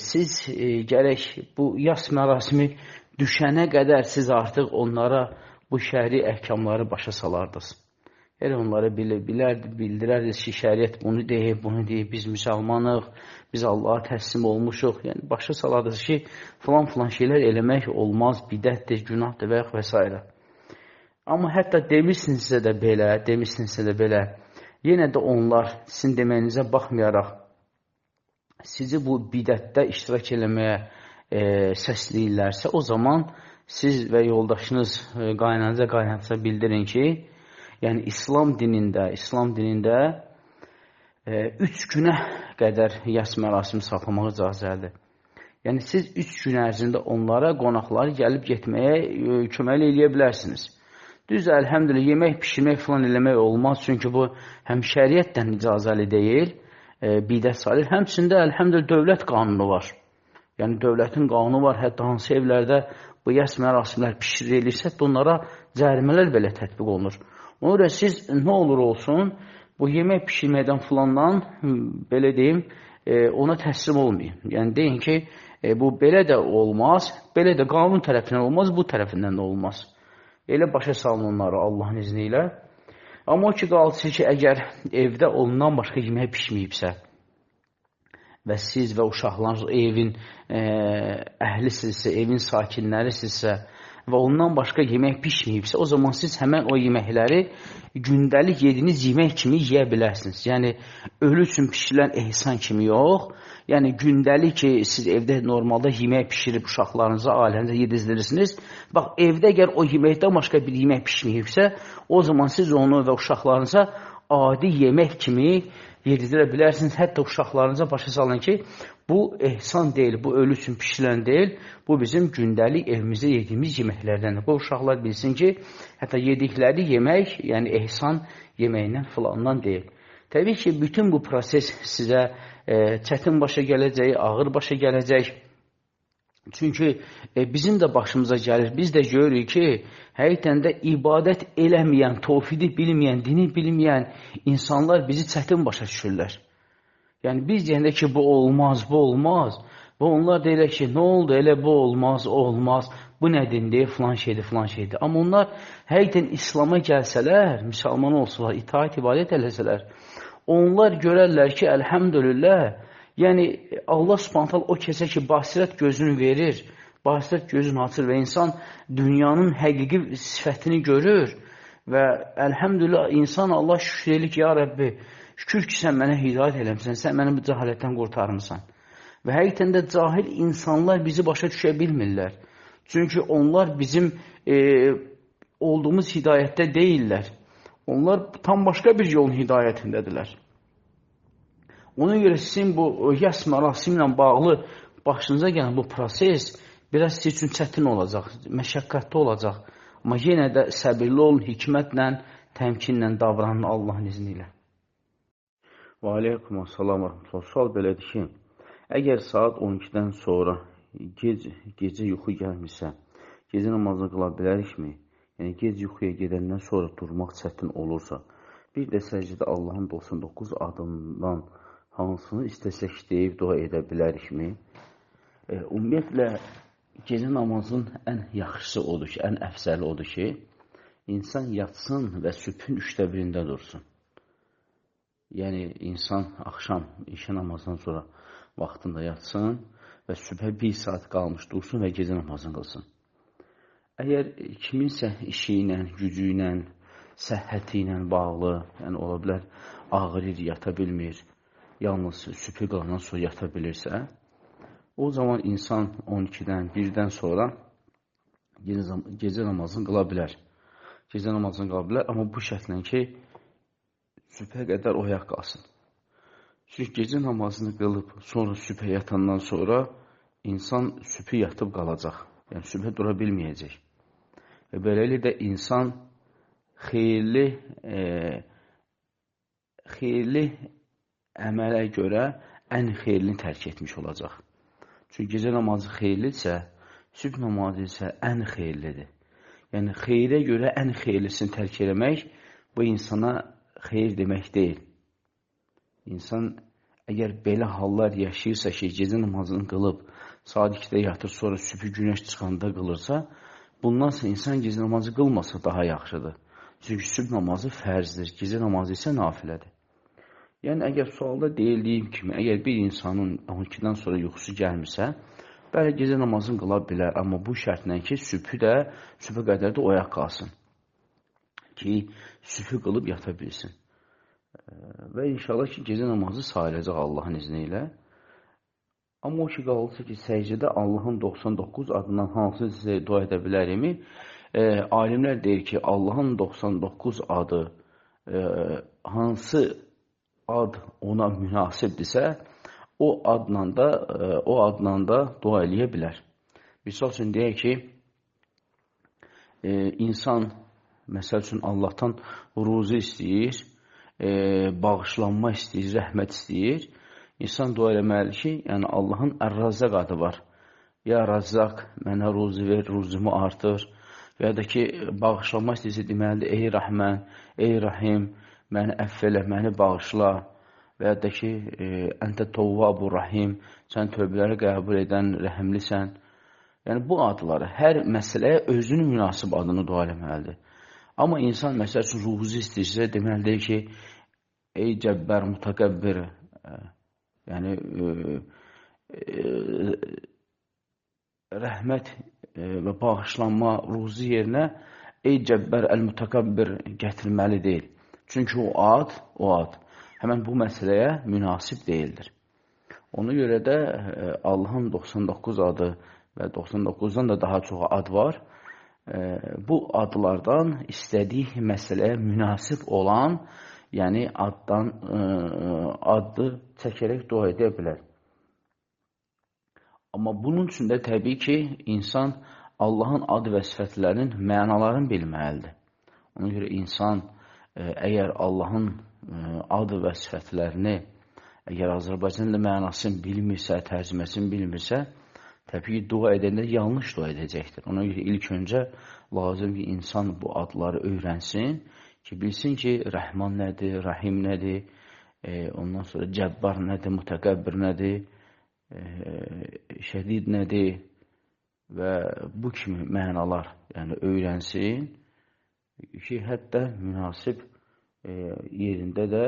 siz gərək bu yas mərasimi düşənə qədər siz artıq onlara bu şəri əhkamları başa salardınız. Elə onlara bildirərdiniz ki, şəriət bunu deyib, biz müsəlmanıq, biz Allaha təslim olmuşuq. Yəni, başa salardınız ki, filan şeylər eləmək olmaz, bidətdir, günahdır və s. Amma hətta demişsinizsə də belə, yenə də onlar sizin deməyinizə baxmayaraq, sizi bu bidətdə iştirak eləməyə səsləyirlərsə, o zaman siz və yoldaşınız qaynanıza bildirin ki, yəni İslam dinində 3 günə qədər yas mərasimi saxlamaq icazəlidir. Yəni siz 3 gün ərzində onlara, qonaqları gəlib getməyə kömək eləyə bilərsiniz. Düz əlhəmdülillah, yemək pişirmək falan eləmək olmaz, çünki bu həm şəriətdən icazəli deyil, bidət sayılır. Həmçində əlhəmdülillah dövlət qanunu var. Yəni dövlətin qanunu var, hətta hansı evlərdə bu yas mərasimlər pişirilirsə, bunlara cərimələr belə tətbiq olunur. Ona görə siz nə olur olsun, bu yemək pişirməkdən filandan, belə deyim, ona təslim olmayın. Yəni deyin ki, bu belə də olmaz, belə də qanun tərəfindən olmaz, bu tərəfindən də olmaz. Elə başa salın onları Allahın izni ilə. Amma o ki, qalsın ki, əgər evdə ondan başqa yemək pişməyibsə və siz və uşaqlarınız evin əhlisinizsə, evin sakinlərisinizsə və ondan başqa yemək pişməyibsə, o zaman siz həmən o yeməkləri gündəlik yediyiniz yemək kimi yeyə bilərsiniz. Yəni, ölü üçün pişirilən ehsan kimi yox. Yəni, gündəlik ki, siz evdə normalda yemək pişirib uşaqlarınıza, ailənizə yedizdirirsiniz. Bax, evdə əgər o yeməkdən başqa bir yemək pişməyibsə, o zaman siz onu və uşaqlarınıza adi yemək kimi yedirə bilərsiniz. Hətta uşaqlarınıza başa salın ki, bu ehsan deyil, bu ölü üçün pişirilən deyil, bu bizim gündəlik evimizdə yediyimiz yeməklərdəndir. Bu uşaqlar bilsin ki, hətta yedikləri yemək, yəni ehsan yeməyindən filandan deyil. Təbii ki, bütün bu proses sizə çətin başa gələcək, ağır başa gələcək. Çünki bizim də başımıza gəlir. Biz də görürük ki, həqiqətən də ibadət eləməyən, tövhidi bilməyən, dini bilməyən insanlar bizi çətin başa düşürlər. Yəni biz deyəndə ki, bu olmaz, bu olmaz. Və onlar deyirlər ki, nə oldu, elə bu olmaz, o olmaz. Bu nə dindir, filan şeydir, filan şeydir. Amma onlar həqiqətən İslama gəlsələr, müsəlman olsalar, itaat ibadət eləsələr, onlar görərlər ki, əlhəmdülillah, yəni Allah Subhanahu o kəsə ki, basirət gözünü verir, basirət gözünü açır və insan dünyanın həqiqi sifətini görür və əlhəmdülillah insan Allah şükür edir ki, ya Rəbbi, şükür ki, sən mənə hidayət eləmsən, sən məni bu cahilətdən qurtarmısan. Və həqiqətən də cahil insanlar bizi başa düşə bilmirlər. Çünki onlar bizim olduğumuz hidayətdə deyirlər. Onlar tam başqa bir yolun hidayətindədirlər. Ona görə sizin bu yas mərasimi ilə bağlı başınıza gələn bu proses biraz sizin üçün çətin olacaq, məşəqqətli olacaq. Amma yenə də səbirli olun, hikmətlə, təmkinlə davranın Allahın izni ilə. Və aleykum assalam və rəhmətullah. Sual belədir ki, əgər saat 12-dən sonra gecə yuxu gəlmirsə, gecə namazını qıla bilərikmi? Yəni, gec yuxuya gedəndən sonra durmaq çətin olursa, bir də səcdə Allahın 99 adından hansını istəsək deyib dua edə bilərikmi? Ümumiyyətlə, gecə namazın ən yaxşısı odur ki, ən əfsəli odur ki, insan yatsın və sübhün 1/3-də dursun. Yəni, insan axşam işə namazdan sonra vaxtında yatsın və sübhə 1 saat qalmış dursun və gecə namazını qılsın. Əgər kiminsə işi ilə, gücü ilə, səhhəti ilə bağlı, yəni ola bilər, ağrır, yata bilmir, yalnız sübhü qalandan sonra yata bilirsə, o zaman insan 12-dən, 1-dən sonra gecə namazını qıla bilər. Gecə namazını qıla bilər, amma bu şərtlə ki, sübhə qədər oyaq qalsın. Çünki gecə namazını qılıb, sonra sübhə yatandan sonra insan sübhü yatıb qalacaq. Yəni, sübhə dura bilməyəcək. Və beləliklə insan xeyirli əmələ görə ən xeyirlini tərk etmiş olacaq. Çünki gecə namazı xeyirlidirsə, sübh namazı isə ən xeyirlidir. Yəni, xeyrə görə ən xeyirlisini tərk eləmək bu insana xeyir demək deyil. İnsan əgər belə hallar yaşayırsa ki, gecə namazını qılıb, saat 2-də yatır, sonra sübh günəş çıxanda qılırsa, bundan sonra insan gecə namazı qılmasa daha yaxşıdır. Çünki sübh namazı fərzdir, gecə namazı isə nafilədir. Yəni, əgər sualda deyildiyim kimi, əgər bir insanın 12-dən sonra yuxusu gəlmirsə, bəli, gecə namazını qıla bilər, amma bu şərtlə ki, sübhə qədər də oyaq qalsın ki, sübhü qılıb yata bilsin. Və inşallah ki, gecə namazı sayılacaq Allahın izni ilə. Amma o ki, qalırsa ki, səcdə Allahın 99 adından hansı sizə dua edə bilərimi? Alimlər deyir ki, Allahın 99 adı hansı ad ona münasibdirsə, o adla da dua eləyə bilər. Misal üçün deyək ki, insan, məsəl üçün Allahdan ruzi istəyir, bağışlanma istəyir, rəhmət istəyir. İnsan dua eləməli ki, yəni Allahın Ər-Razzaq adı var. Ya Razzaq, mənə ruzi ver, ruzimi artır. Və ya da ki, bağışlanma istəyirsə deməlidir, ey Rəhmən, ey Rahim, məni əff elə, məni bağışla. Və ya da ki, əntə Tövvabu Rahim, sən tövbələri qəbul edən, rəhimlisən. Yəni, bu adları hər məsələyə özünün münasib adını dua eləməlidir. Amma insan, məsəl üçün, ruhuzu istəyirsə, deməlidir ki, ey Cəbbər, Mütəqəbbir, yəni, rəhmət və bağışlanma ruhuzu yerinə, ey Cəbbər, Əl-Mütəqəbbir gətirməli deyil. Çünki o ad, həmən bu məsələyə münasib deyildir. Ona görə də Allahın 99 adı və 99-dan da daha çox ad var. Bu adlardan istədiyi məsələyə münasib olan, yəni addı çəkərək dua edə bilər. Amma bunun üçün də təbii ki, insan Allahın adı və sifətlərinin mənalarını bilməlidir. Ona görə insan əgər Allahın adı və sifətlərini, əgər Azərbaycan mənasını bilmirsə, tərcüməsini bilmirsə, Təbii ki, dua edəndə yanlış dua edəcəkdir. Ona görə ilk öncə lazım ki, insan bu adları öyrənsin ki, bilsin ki, Rəhman nədir, Rahim nədir, ondan sonra Cəbbar nədir, Mütəqəbbir nədir, Şədid nədir və bu kimi mənalar yəni öyrənsin ki, hətta münasib yerində də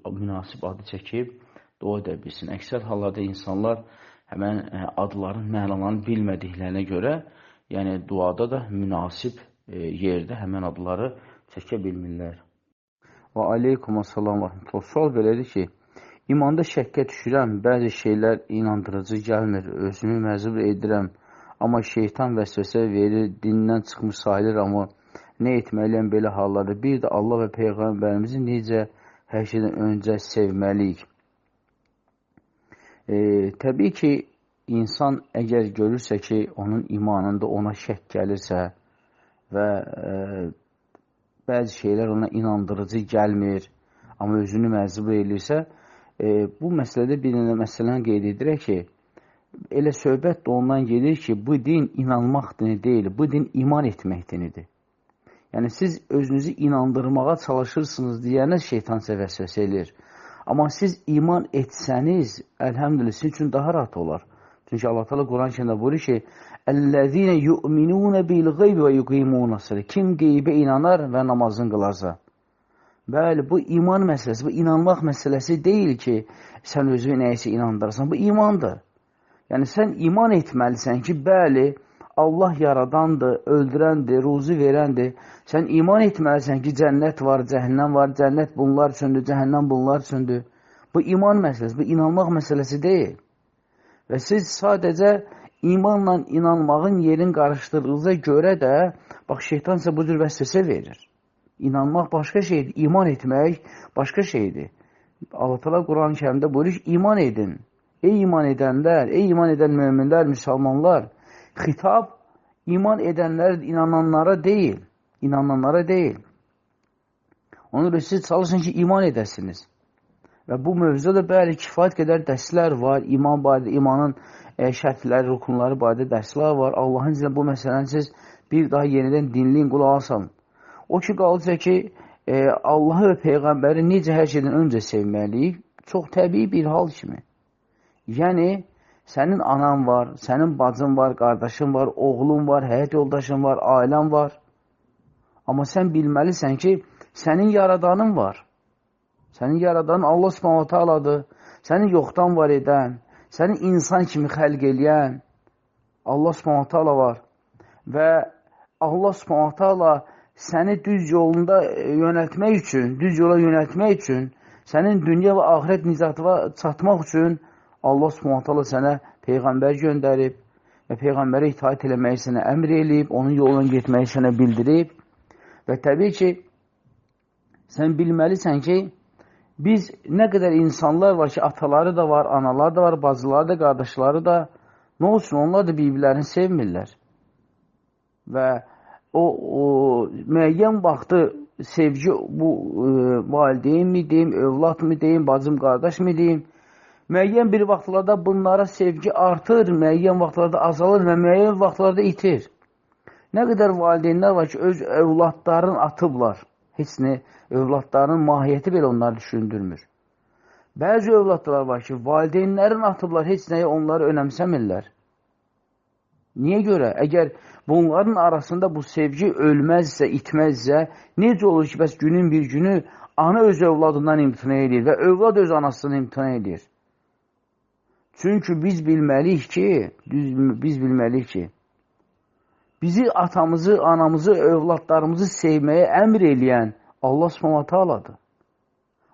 münasib adı çəkib dua edə bilsin. Əksər hallarda insanlar həmən adların mənalarını bilmədiklərinə görə, yəni duada da münasib yerdə həmən adları çəkə bilmirlər. Və aleykumussalam və rahmetullah. Sual belədir ki, imanda şəkkə düşürəm, bəzi şeylər inandırıcı gəlmir, özümü məzub edirəm, amma şeytan vəsvəsə verir, dindən çıxmış sayılır, amma nə etməliyəm belə hallarda? Bir də Allah və Peyğəmbərimizi necə hər şeydən öncə sevməliyik? Təbii ki, insan əgər görürsə ki, onun imanında ona şək gəlirsə və bəzi şeylər ona inandırıcı gəlmir, amma özünü məzub eləyirsə, bu məsələdə bir məsələni qeyd edirək ki, elə söhbət də ondan gedir ki, bu din inanmaq dini deyil, bu din iman etmək dinidir. Yəni, siz özünüzü inandırmağa çalışırsınız deyənə şeytan sizə vəsvəsə eləyir. Amma siz iman etsəniz, əlhəmdülillah, sizin üçün daha rahat olar. Çünki Allah Teala Quran-ı Kərimdə buyurur ki, "Əllezîne yu'minûne bil gaybi və yuqîmûnes-salâh." Kim qeybə inanır və namazını qılarsa. Bəli, bu iman məsələsi, bu inanmaq məsələsi deyil ki, sən özünü nəyəsə inandırırsan. Bu imandır. Yəni, sən iman etməlisən ki, bəli, Allah yaradandır, öldürəndir, ruzi verəndir. Sən iman etməlisən ki, cənnət var, cəhənnəm var, cənnət bunlar üçündür, cəhənnəm bunlar üçündür. Bu iman məsələsi, bu inanmaq məsələsi deyil. Və siz sadəcə imanla inanmağın yerin qarışdırdığınıza görə də, bax, şeytan sizə bu cür vəsvəsə verir. İnanmaq başqa şeydir, iman etmək başqa şeydir. Allah Teala Quran-ı Kərimdə buyurur ki, iman edin. Ey iman edənlər, ey iman edən möminlər, müsəlmanlar, xitab iman edənlər, inananlara deyil. İnananlara deyil. Ona görə siz çalışın ki, iman edəsiniz. Və bu mövzuda da bəli, kifayət qədər dərslər var. İman barədə, imanın şərtləri, rukunları barədə dərslər var. Allahın iznilə bu məsələni siz bir daha yenidən dinləyin, qulaq asın. O ki, qalacaq ki, Allahı və Peyğəmbəri necə hər şeydən öncə sevməliyik? Çox təbii bir hal kimi. Yəni, sənin anan var, sənin bacın var, qardaşın var, oğlun var, həyat yoldaşın var, ailən var. Amma sən bilməlisən ki, sənin yaradanın var. Sənin yaradanın Allah Subhanahu Taala'dır. Səni yoxdan var edən, səni insan kimi xəlq eləyən Allah Subhanahu Taala var. Və Allah Subhanahu Taala səni düz yolunda yönəltmək üçün, düz yola yönəltmək üçün, sənin dünya və axirət nicatına çatmaq üçün Allah Subhanahu Taala sənə Peyğəmbər göndərib və Peyğəmbərə itaət eləməyi sənə əmr eləyib, onun yoluna getməyi sənə bildirib. Və təbii ki, sən bilməlisən ki, biz nə qədər insanlar var ki, ataları da var, anaları da var, bacıları da, qardaşları da, nə olsun, onlar da bir-birlərini sevmirlər. Və o müəyyən vaxtı sevgi, bu valideyn mi deyim, övlad mı deyim, bacım, qardaş mı deyim, müəyyən bir vaxtlarda bunlara sevgi artır, müəyyən vaxtlarda azalır və müəyyən vaxtlarda itir. Nə qədər valideynlər var ki, öz övladlarını atıblar. Heç nə, övladların mahiyyəti belə onları düşündürmür. Bəzi övladlar var ki, valideynlərin atıblar, heç nəyə onları önəmsəmirlər. Niyə görə? Əgər bunların arasında bu sevgi ölməzsə, itməzsə, necə olur ki, bəs günün bir günü ana öz övladından imtina edir və övlad öz anasından imtina edir? Çünki biz bilməliyik ki, bizi atamızı, anamızı, övladlarımızı sevməyə əmr eləyən Allah Subhanahu Taala'dır.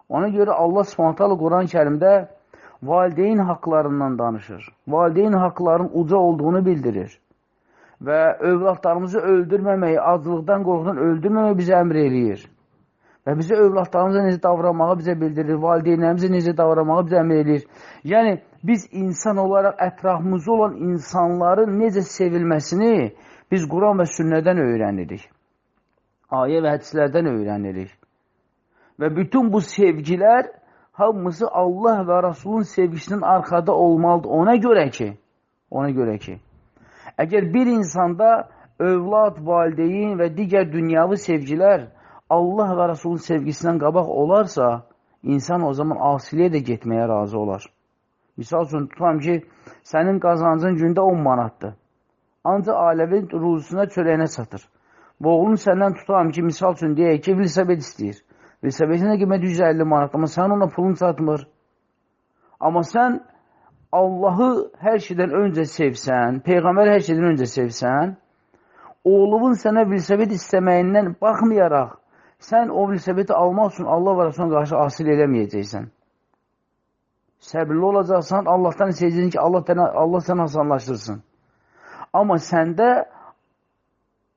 Ona görə Allah Subhanahu Taala Quran-ı Kərimdə valideyn haqlarından danışır. Valideyn haqlarının uca olduğunu bildirir. Və övladlarımızı öldürməməyi, acılıqdan, qorxudan öldürməməyi bizə əmr eləyir. Və bizə övladlarımıza necə davranmağı bizə bildirir, valideynlərimizə necə davranmağı bizə əmr eləyir. Yəni, biz insan olaraq ətrafımızda olan insanların necə sevilməsini biz Quran və sünnədən öyrənirik. Ayə və hədislərdən öyrənirik. Və bütün bu sevgilər hamısı Allah və Rasulun sevgisinin arxada olmalıdır. Ona görə ki, Ona görə ki, əgər bir insanda övlad, valideyn və digər dünyavi sevgilər Allah və Rasulun sevgisindən qabaq olarsa, insan o zaman asiliyə də getməyə razı olar. Misal üçün, tutam ki, sənin qazancın gündə 10 manatdır. Ancaq ailəvi ruzusuna, çörəyinə satır. Bu oğlun səndən tutam ki, misal üçün deyək ki, velosiped istəyir. Velosipedin nə qiyməti 150 manat, amma sən ona pulun çatmır. Amma sən Allahı hər şeydən öncə sevsən, Peyğəmbər hər şeydən öncə sevsən, oğlunun sənə velosiped istəməyindən baxmayaraq, sən o velosipedi almaq üçün Allah və Rasuluna qarşı asil eləməyəcəksən. Səbirli olacaqsan, Allahdan istəyəcəksin ki, Allah səni asanlaşdırsın. Amma səndə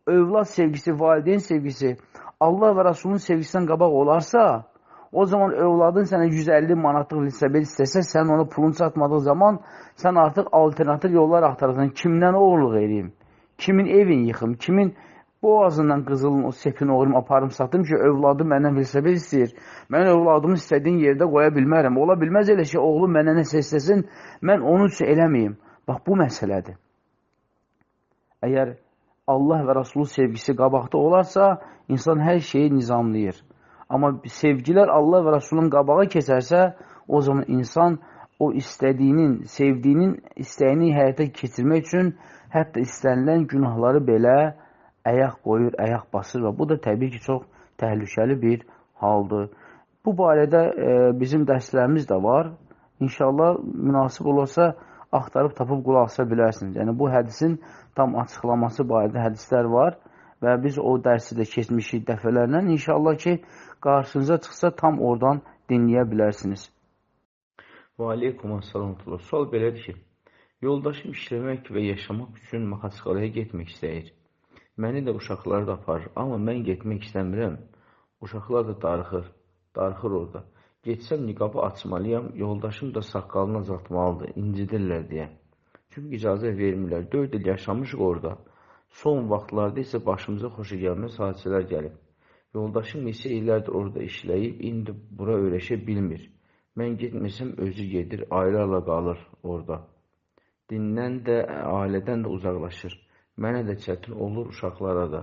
övlad sevgisi, valideyn sevgisi, Allah və Rasulun sevgisindən qabaq olarsa, o zaman övladın sənə 150 manatlıq velosiped istəsə, sən ona pulun çatmadığı zaman sən artıq alternativ yollar axtarırsan. Kimdən oğurluq edeyim? Kimin evini yıxım? Kimin boğazından qızılın o sepini oğurum, aparım, satım ki, övladım məndən velosiped istəyir. Mən övladımı istədiyin yerdə qoya bilmərəm. Ola bilməz elə ki, oğlum məndən nəsə istəsin, mən onun üçün eləməyim. Bax, bu məsələdir. Əgər Allah və Rasulun sevgisi qabaqda olarsa, insan hər şeyi nizamlayır. Amma sevgilər Allah və Rasulun qabağa keçərsə, o zaman insan o istədiyinin, sevdiyinin istəyini həyata keçirmək üçün hətta istənilən günahları belə əyaq qoyur, əyaq basır və bu da təbii ki, çox təhlükəli bir haldır. Bu barədə bizim dərslərimiz də var. İnşallah münasib olursa, axtarıb tapıb qulaq asa bilərsiniz. Yəni, bu hədisin tam açıqlaması barədə hədislər var və biz o dərsi də keçmişik dəfələrlə. İnşallah ki, qarşınıza çıxsa tam oradan dinləyə bilərsiniz. Və aleykum assalam. Sual belədir ki, yoldaşım işləmək və yaşamaq üçün Maxaçqalaya getmək istəyir. Məni də uşaqları da aparır, amma mən getmək istəmirəm. Uşaqlar da darıxır orada. Getsəm niqabı açmalıyam, yoldaşım da saqqalını azaltmalıdır, incidirlər deyə. Çünki icazə vermirlər. 4 il yaşamışıq orada. Son vaxtlarda isə başımıza xoşa gəlməz hadisələr gəlib. Yoldaşım neçə illərdir orada işləyib, indi bura öyrəşə bilmir. Mən getməsəm özü gedir, aylarla qalır orada. Dindən də, ailədən də uzaqlaşır. Mənə də çətin olur uşaqlara da,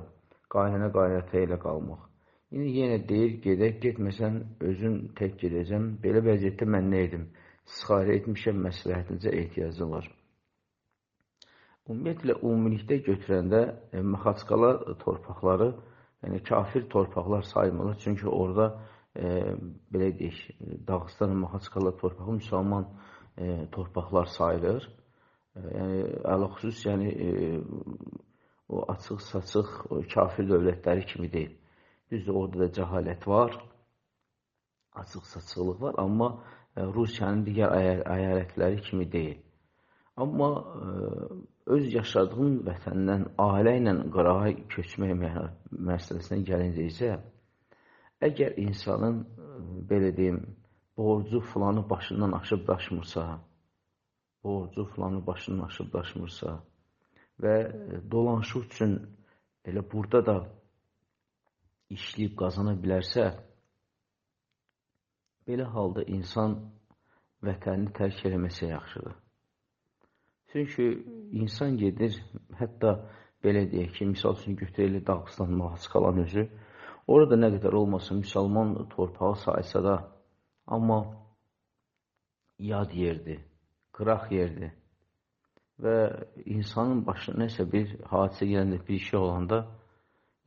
qaynana-qaynata ilə qalmaq. Yenə deyir, gedək, getməsən özün tək gedəcəm. Belə vəziyyətdə mən nə edim? İstixarə etmişəm, məsləhətinizə ehtiyacım var. Ümumilikdə götürəndə Maxaçqala torpaqları, yəni kafir torpaqlar saymılır. Çünki orada, belə deyək, Dağıstan, Maxaçqala torpağı müsəlman torpaqlar sayılır. Yəni, ələxüsus, yəni, o açıq-saçıq kafir dövlətləri kimi deyil. Düzdür, orada da cəhalət var, açıq-saçıqlıq var, amma Rusiyanın digər əyalətləri kimi deyil. Amma öz yaşadığın vətəndən, ailə ilə qırağa köçmək məsələsinə gəlincə isə, əgər insanın, belə deyim, borcu filanı başından aşıb daşmırsa və dolanışı üçün elə burada da işləyib qazana bilərsə, belə halda insan vətənini tərk eləməsə yaxşıdır. Çünki insan gedir, hətta belə deyək ki, misal üçün götürəli Dağıstan, Maxaçqalanın özü, orada nə qədər olmasın, müsəlman torpağı saysa da, amma yad yerdir, qıraq yerdir və insanın başına nəsə bir hadisə gələndə, bir şey olanda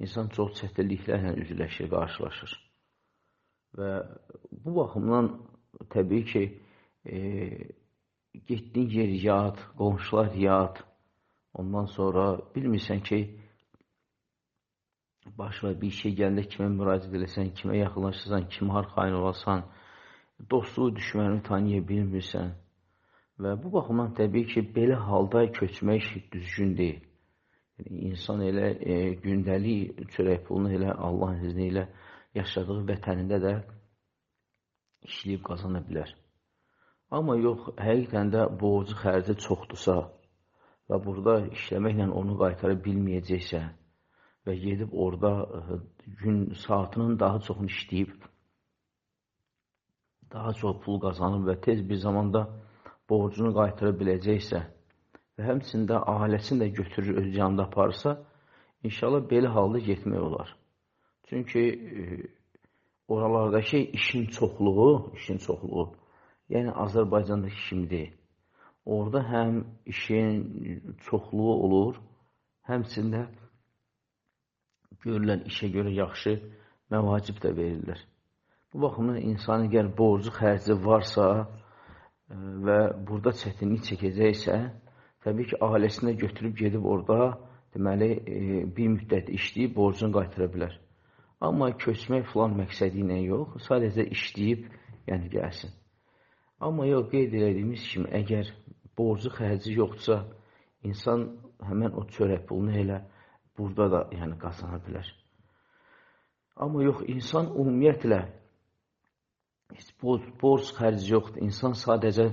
insan çox çətinliklərlə üzləşir, qarşılaşır. Və bu baxımdan təbii ki, getdiyin yer yad, qonşular yad, ondan sonra bilmirsən ki, başına bir şey gəndə kimə müraciət eləsən, kimə yaxınlaşırsan, kimə arxayın olasan, dostluğu, düşməni tanıya bilmirsən. Və bu baxımdan təbii ki, belə halda köçmək düzgün deyil. Yəni, insan elə gündəlik çörək pulunu elə Allahın izni ilə yaşadığı vətənində də işləyib qazana bilər. Amma yox, həqiqətən də borcu xərci çoxdursa və burada işləməklə onu qaytara bilməyəcəksə və gedib orada gün saatının daha çoxunu işləyib, daha çox pul qazanıb və tez bir zamanda borcunu qaytara biləcəksə və həmçində ailəsini də götürür öz yanında aparırsa, inşallah belə halda getmək olar. Çünki oralardakı işin çoxluğu, yəni Azərbaycandakı kimi deyil. Orada həm işin çoxluğu olur, həmçində görülən işə görə yaxşı məvacib də verirlər. Bu baxımdan insan əgər borcu xərci varsa və burada çətinlik çəkəcəksə, təbii ki, ailəsinə götürüb gedib orada, deməli, bir müddət işləyib borcunu qaytıra bilər. Amma köçmək filan məqsədi ilə yox, sadəcə işləyib, yəni gəlsin. Amma yox, qeyd edildiyimiz kimi, əgər borcu xərci yoxdursa, insan həmən o çörək pulunu elə burada da yəni, qazana bilər. Amma yox, insan ümumiyyətlə heç borc xərci yoxdur. İnsan sadəcə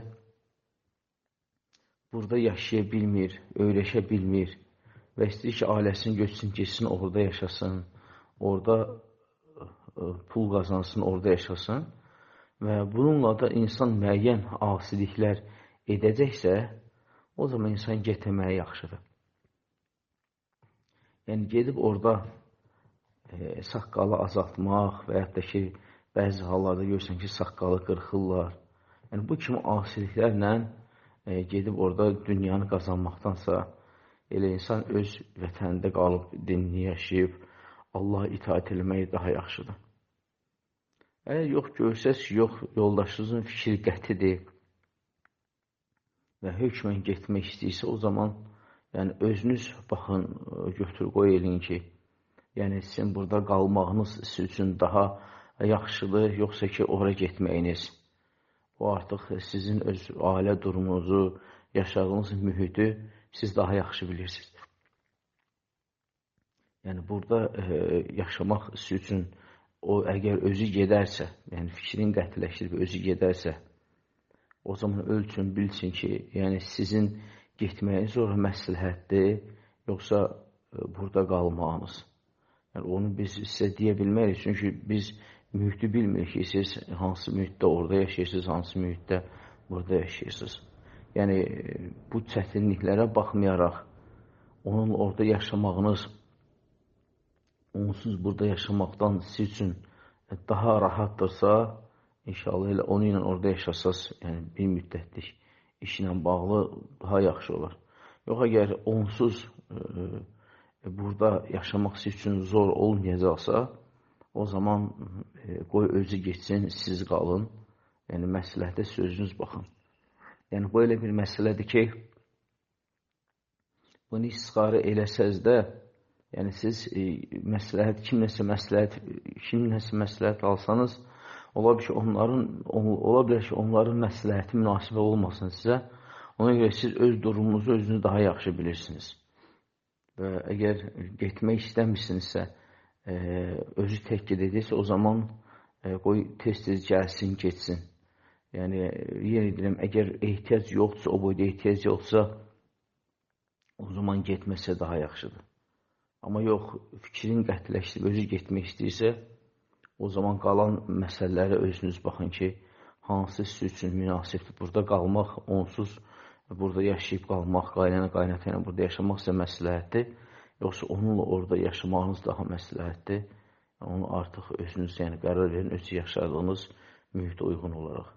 burada yaşaya bilmir, öyrəşə bilmir və istəyir ki, ailəsini götürsün, geçsin, orada yaşasın, orada pul qazansın, orada yaşasın və bununla da insan müəyyən asiliklər edəcəksə, o zaman insan getməyə yaxşıdır. Yəni, gedib orada saqqalı azaltmaq və yaxud da ki, bəzi hallarda görürsən ki, saqqalı qırxırlar. Yəni, bu kimi asiliklərlə gedib orada dünyanı qazanmaqdansa, elə insan öz vətənində qalıb, dinini yaşayıb, Allaha itaat eləmək daha yaxşıdır. Əgər yox görsəz, yox yoldaşınızın fikri qətidir və hökmən getmək istəyirsə, o zaman yəni özünüz baxın, götür qoy eləyin ki, yəni sizin burada qalmağınız sizin üçün daha yaxşıdır, yoxsa ki, ora getməyiniz. O artıq sizin öz ailə durumunuzu, yaşadığınız mühiti siz daha yaxşı bilirsiniz. Yəni burada yaşamaq sizin üçün o əgər özü gedərsə, yəni fikrin qətiləşdirib özü gedərsə, o zaman ölçün, bilsin ki, yəni sizin getməyiniz ora məsləhətdir, yoxsa burada qalmağınız. Yəni onu biz sizə deyə bilmərik, çünki biz mühiti bilmirik ki, siz hansı mühitdə orada yaşayırsınız, hansı mühitdə burada yaşayırsınız. Yəni bu çətinliklərə baxmayaraq, onun orada yaşamağınız onsuz burada yaşamaqdan siz üçün daha rahatdırsa, inşallah elə onu ilə orada yaşasaz, yəni bir müddətlik işlə bağlı daha yaxşı olar. Yox, əgər onsuz burada yaşamaq siz üçün zor olmayacaqsa, o zaman qoy özü geçsin, siz qalın. Yəni məsləhətə sözünüz baxın. Yəni bu elə bir məsələdir ki, bunu istisqarı eləsəz də, yəni siz kimləsə məsləhət alsanız, ola bilər ki, onların məsləhəti münasibə olmasın sizə. Ona görə siz öz durumunuzu özünüz daha yaxşı bilirsiniz. Və əgər getmək istəmirsinizsə, özü tək gedəcəksə, o zaman qoy tez-tez gəlsin, geçsin. Yəni, yenə deyirəm, əgər ehtiyac yoxdursa, o boyda ehtiyac yoxdursa, o zaman getməsə daha yaxşıdır. Amma yox, fikrin qətiləşdirib özü getmək istəyirsə, o zaman qalan məsələlərə özünüz baxın ki, hansı sizin üçün münasibdir. Burada qalmaq, onsuz burada yaşayıb qalmaq, qaynana-qaynata ilə burada yaşamaq sizə məsləhətdir, yoxsa onunla orada yaşamağınız daha məsləhətdir. Onu artıq özünüz qərar verin, öz yaşadığınız mühitə uyğun olaraq.